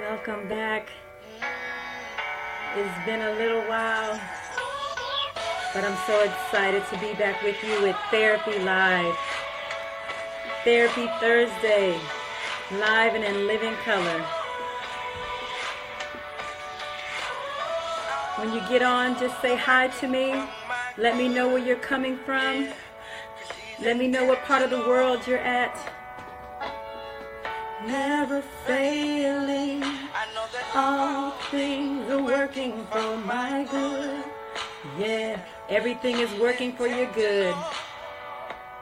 Welcome back. It's been a little while, but I'm so excited to be back with you with Therapy Live. Therapy Thursday, live and in living color. When you get on, just say hi to me. Let me know where you're coming from. Let me know what part of the world you're at. Never failing, all things are working for my good. Yeah, everything is working for your good.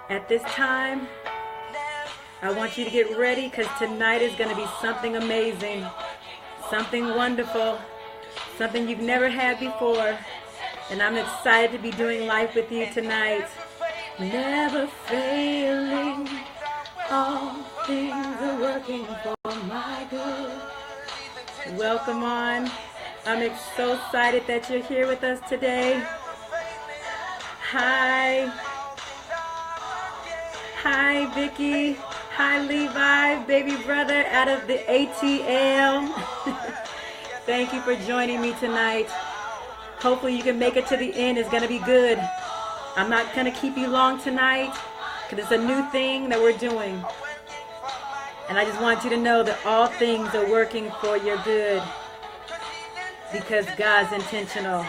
At this time, I want you to get ready because tonight is going to be something amazing, something wonderful, something you've never had before. And I'm excited to be doing life with you tonight. Never failing, all things are working for my good. Welcome on. I'm so excited that you're here with us today. Hi. Hi, Vicky. Hi, Levi, baby brother out of the ATL. Thank you for joining me tonight. Hopefully you can make it to the end. It's going to be good. I'm not going to keep you long tonight because it's a new thing that we're doing. And I just want you to know that all things are working for your good because God's intentional.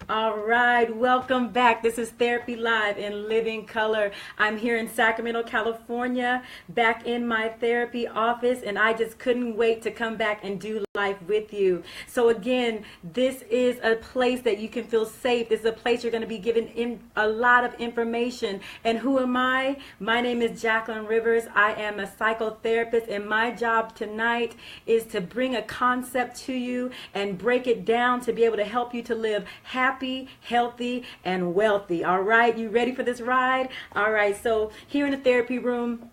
All right, welcome back. This is Therapy Live in Living Color. I'm here in Sacramento, California, back in my therapy office, and I just couldn't wait to come back and do life with you. So again, this is a place that you can feel safe. This is a place you're going to be given a lot of information. And who am I? My name is Jacquelyn Rivers. I am a psychotherapist, and my job tonight is to bring a concept to you and break it down to be able to help you to live happy, healthy, and wealthy. All right, you ready for this ride? All right, so here in the therapy room,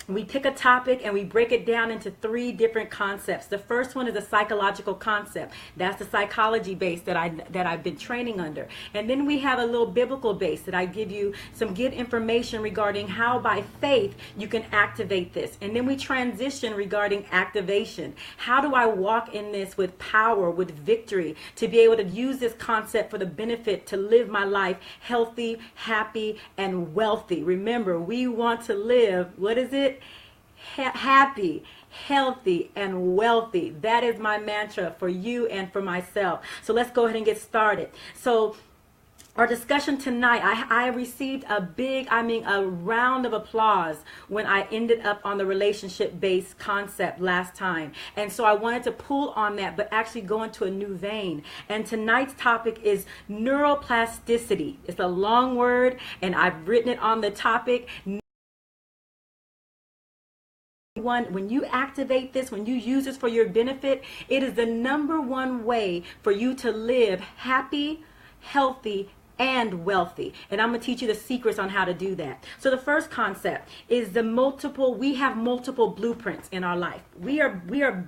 we pick a topic and we break it down into 3 different concepts. The first one is a psychological concept. That's the psychology base that I've been training under. And then we have a little biblical base that I give you some good information regarding how by faith you can activate this. And then we transition regarding activation. How do I walk in this with power, with victory, to be able to use this concept for the benefit to live my life healthy, happy, and wealthy? Remember, we want to live, what is it? Happy, healthy, and wealthy. That is my mantra for you and for myself. So let's go ahead and get started. So our discussion tonight, I received a round of applause when I ended up on the relationship-based concept last time. And so I wanted to pull on that, but actually go into a new vein. And tonight's topic is neuroplasticity. It's a long word, and I've written it on the topic. When you activate this, when you use this for your benefit, it is the #1 way for you to live happy, healthy, and wealthy. And I'm going to teach you the secrets on how to do that. So the first concept is we have multiple blueprints in our life. We are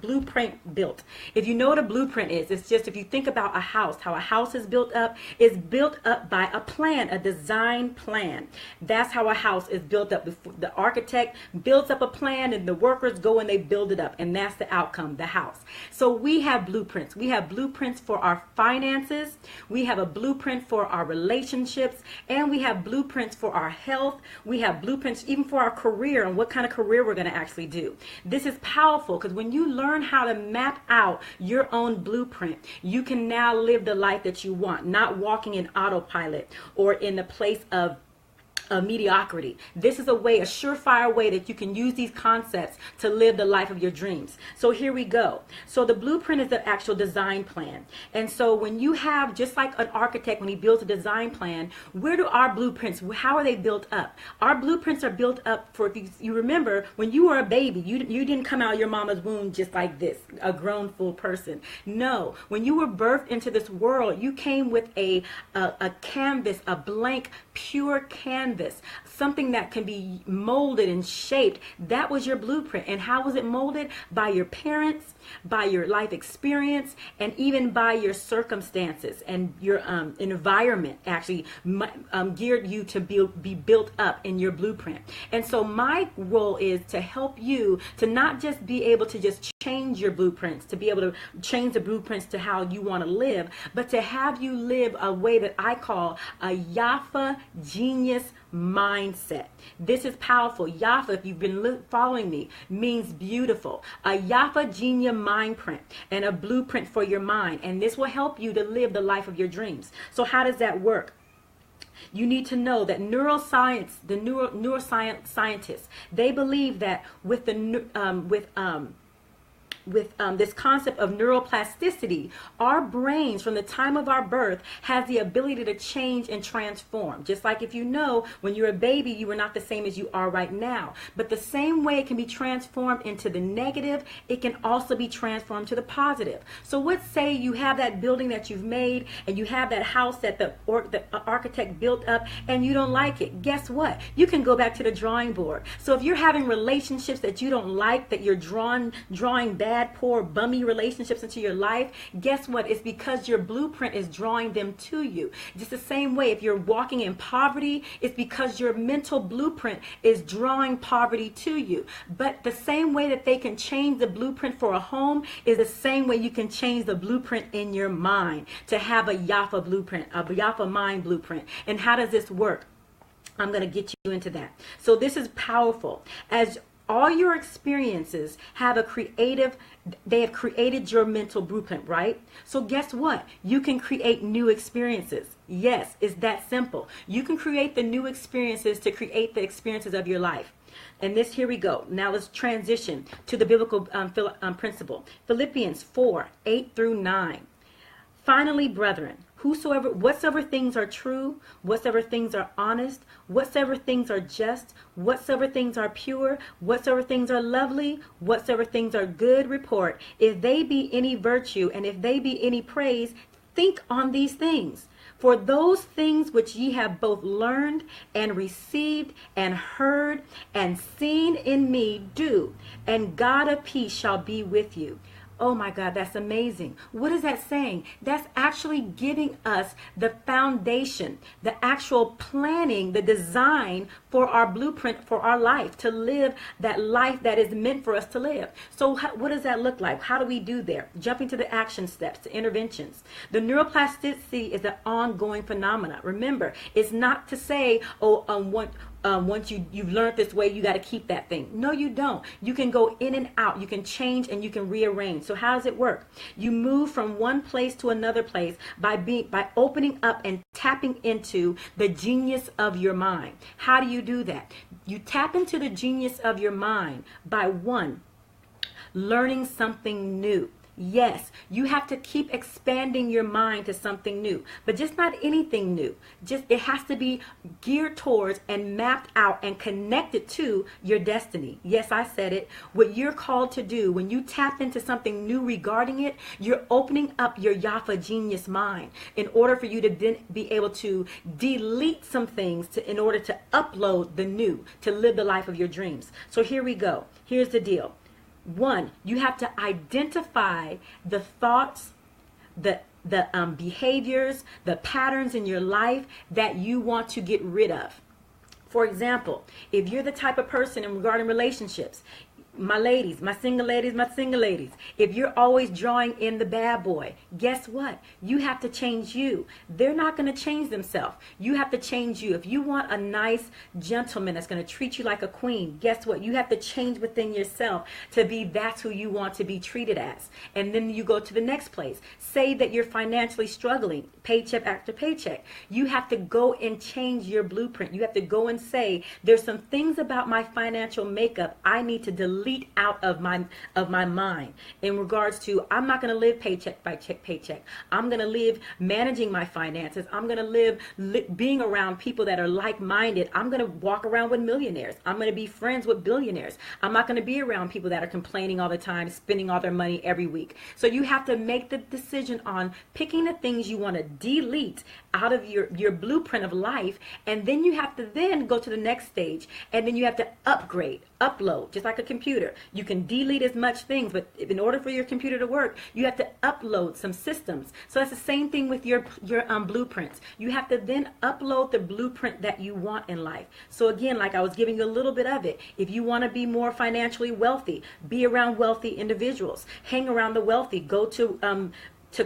blueprint built. If you know what a blueprint is, it's just if you think about a house, how a house is built up, it's built up by a plan, a design plan. That's how a house is built up. The architect builds up a plan and the workers go and they build it up, and that's the outcome, the house. So we have blueprints. We have blueprints for our finances. We have a blueprint for our relationships, and we have blueprints for our health. We have blueprints even for our career and what kind of career we're going to actually do. This is powerful because when you learn how to map out your own blueprint, you can now live the life that you want, not walking in autopilot or in the place of mediocrity. This is a surefire way that you can use these concepts to live the life of your dreams. So here we go. So the blueprint is the actual design plan. And so when you have, just like an architect, when he builds a design plan, where do our blueprints, how are they built up? Our blueprints are built up for, if you remember, when you were a baby, you didn't come out of your mama's womb just like this, a grown full person. No, when you were birthed into this world, you came with a canvas, a blank, pure canvas, something that can be molded and shaped. That was your blueprint. And how was it molded? By your parents, by your life experience, and even by your circumstances and your environment actually geared you to be built up in your blueprint. And so my role is to help you to not just be able to just change your blueprints, to be able to change the blueprints to how you want to live, but to have you live a way that I call a Yafa genius mindset. This is powerful. Yafa, if you've been following me, means beautiful. A Yafa genius mind print and a blueprint for your mind. And this will help you to live the life of your dreams. So how does that work? You need to know that neuroscience, the neuroscience scientists, they believe that with this concept of neuroplasticity, our brains from the time of our birth has the ability to change and transform. Just like if you know, when you're a baby, you were not the same as you are right now. But the same way it can be transformed into the negative, it can also be transformed to the positive. So let's say you have that building that you've made, and you have that house that the architect built up, and you don't like it. Guess what? You can go back to the drawing board. So if you're having relationships that you don't like, that you're drawing bad, poor, bummy relationships into your life, guess what? It's because your blueprint is drawing them to you. Just the same way, if you're walking in poverty, it's because your mental blueprint is drawing poverty to you. But the same way that they can change the blueprint for a home is the same way you can change the blueprint in your mind to have a Yafa blueprint, a Yafa mind blueprint. And how does this work? I'm going to get you into that. So this is powerful. As all your experiences have they have created your mental blueprint, right? So guess what? You can create new experiences. Yes, it's that simple. You can create the new experiences to create the experiences of your life. And here we go. Now let's transition to the biblical principle. Philippians 4:8-9. Finally, brethren, whatsoever things are true, whatsoever things are honest, whatsoever things are just, whatsoever things are pure, whatsoever things are lovely, whatsoever things are good report, if they be any virtue, and if they be any praise, think on these things. For those things which ye have both learned and received and heard and seen in me do, and God of peace shall be with you. Oh my God, that's amazing. What is that saying? That's actually giving us the foundation, the actual planning, the design for our blueprint for our life, to live that life that is meant for us to live. So what does that look like? How do we do there? Jumping to the action steps, to interventions. The neuroplasticity is an ongoing phenomena. Remember, it's not to say, once you've learned this way, you got to keep that thing. No, you don't. You can go in and out. You can change and you can rearrange. So how does it work? You move from one place to another place by opening up and tapping into the genius of your mind. How do you do that? You tap into the genius of your mind by, one, learning something new. Yes, you have to keep expanding your mind to something new, but just not anything new. It has to be geared towards and mapped out and connected to your destiny. Yes, I said it. What you're called to do, when you tap into something new regarding it, you're opening up your Yafa genius mind in order for you to then be able to delete some things in order to upload the new, to live the life of your dreams. So here we go. Here's the deal. One, you have to identify the thoughts, the behaviors, the patterns in your life that you want to get rid of. For example, if you're the type of person regarding relationships, my ladies, my single ladies, if you're always drawing in the bad boy, guess what? You have to change you. They're not going to change themselves. You have to change you. If you want a nice gentleman that's going to treat you like a queen, guess what? You have to change within yourself to be that's who you want to be treated as. And then you go to the next place. Say that you're financially struggling, paycheck after paycheck. You have to go and change your blueprint. You have to go and say, there's some things about my financial makeup I need to delete out of my mind in regards to, I'm not going to live paycheck by paycheck. I'm going to live managing my finances. I'm going to live being around people that are like-minded. I'm going to walk around with millionaires. I'm going to be friends with billionaires. I'm not going to be around people that are complaining all the time, spending all their money every week. So you have to make the decision on picking the things you want to delete out of your blueprint of life, and then you have to then go to the next stage, and then you have to upgrade, upload, just like a computer. computer. You can delete as much things, but in order for your computer to work, you have to upload some systems. So that's the same thing with your blueprints. You have to then upload the blueprint that you want in life. So again, like I was giving you a little bit of it, if you want to be more financially wealthy, be around wealthy individuals, hang around the wealthy, go to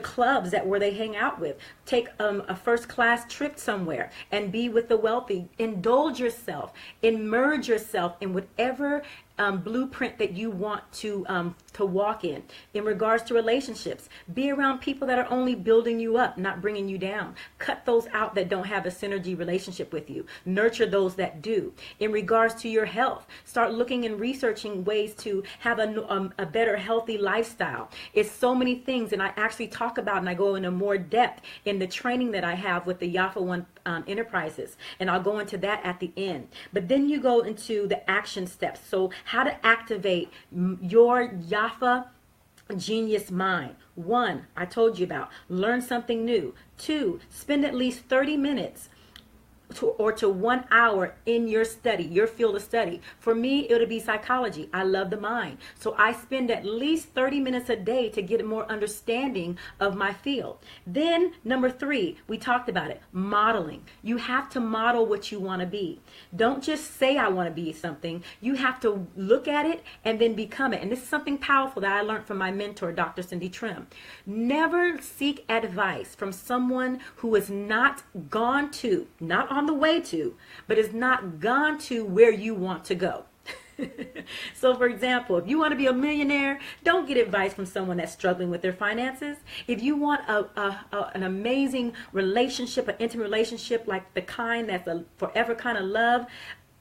clubs where they hang out with. Take a first class trip somewhere and be with the wealthy. Indulge yourself. Immerse yourself in whatever blueprint that you want to walk in. In regards to relationships, be around people that are only building you up, not bringing you down. Cut those out that don't have a synergy relationship with you. Nurture those that do. In regards to your health, start looking and researching ways to have a better healthy lifestyle. It's so many things, and I actually talk about and I go into more depth in the training that I have with the Yafa One Enterprises, and I'll go into that at the end. But then you go into the action steps. So how to activate your Yafa genius mind. 1, I told you about. Learn something new. 2, spend at least 30 minutes to 1 hour in your study, your field of study. For me, it'll be psychology. I love the mind. So I spend at least 30 minutes a day to get more understanding of my field. Then number 3, we talked about it, modeling. You have to model what you want to be. Don't just say I want to be something. You have to look at it and then become it. And this is something powerful that I learned from my mentor, Dr. Cindy Trim. Never seek advice from someone who is not gone to, not on the way to, but is not gone to where you want to go. So for example, if you want to be a millionaire, don't get advice from someone that's struggling with their finances. If you want an amazing relationship, an intimate relationship like the kind that's a forever kind of love,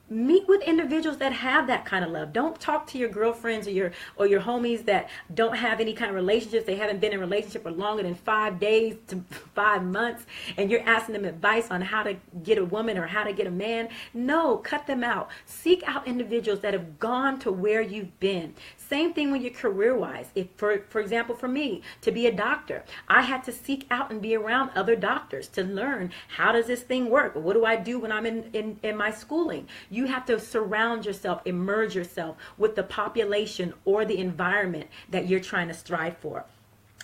meet with individuals that have that kind of love. Don't talk to your girlfriends or your homies that don't have any kind of relationships. They haven't been in a relationship for longer than 5 days to 5 months, and you're asking them advice on how to get a woman or how to get a man. No, cut them out. Seek out individuals that have gone to where you've been. Same thing when you're career-wise. If, for example, for me, to be a doctor, I had to seek out and be around other doctors to learn, how does this thing work? What do I do when I'm in my schooling? You have to surround yourself, immerse yourself with the population or the environment that you're trying to strive for.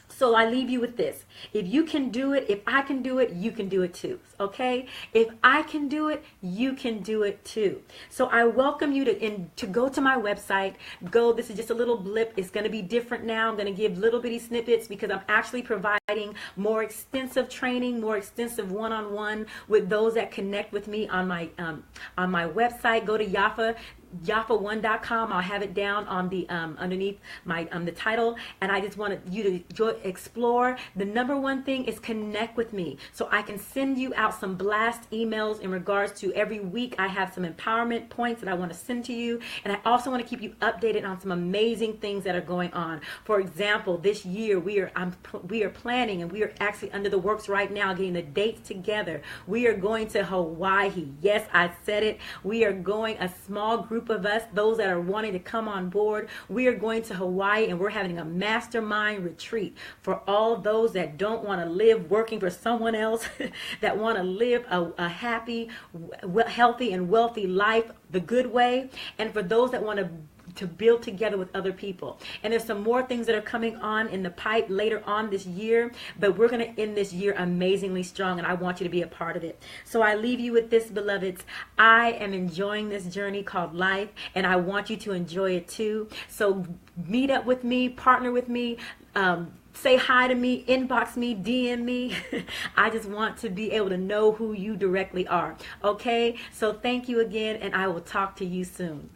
So I leave you with this. If you can do it, if I can do it, you can do it too. Okay? If I can do it, you can do it too. So I welcome you to go to my website. Go. This is just a little blip. It's going to be different now. I'm going to give little bitty snippets because I'm actually providing more extensive training, more extensive one-on-one with those that connect with me on my website. Go to Yafa1.com. I'll have it down on the underneath my the title, and I just wanted you to explore. The number one thing is connect with me so I can send you out some blast emails in regards to every week. I have some empowerment points that I want to send to you, and I also want to keep you updated on some amazing things that are going on. For example, this year we are planning, and we are actually under the works right now, getting the dates together. We are going to Hawaii. Yes, I said it. We are going, a small group of us, those that are wanting to come on board. We are going to Hawaii, and we're having a mastermind retreat for all those that don't want to live working for someone else, that want to live a happy, healthy, and wealthy life the good way, and for those that want to build together with other people. And there's some more things that are coming on in the pipe later on this year, but we're going to end this year amazingly strong, and I want you to be a part of it. So I leave you with this, beloveds. I am enjoying this journey called life, and I want you to enjoy it too. So meet up with me, partner with me, say hi to me, inbox me, DM me. I just want to be able to know who you directly are. Okay? So thank you again, and I will talk to you soon.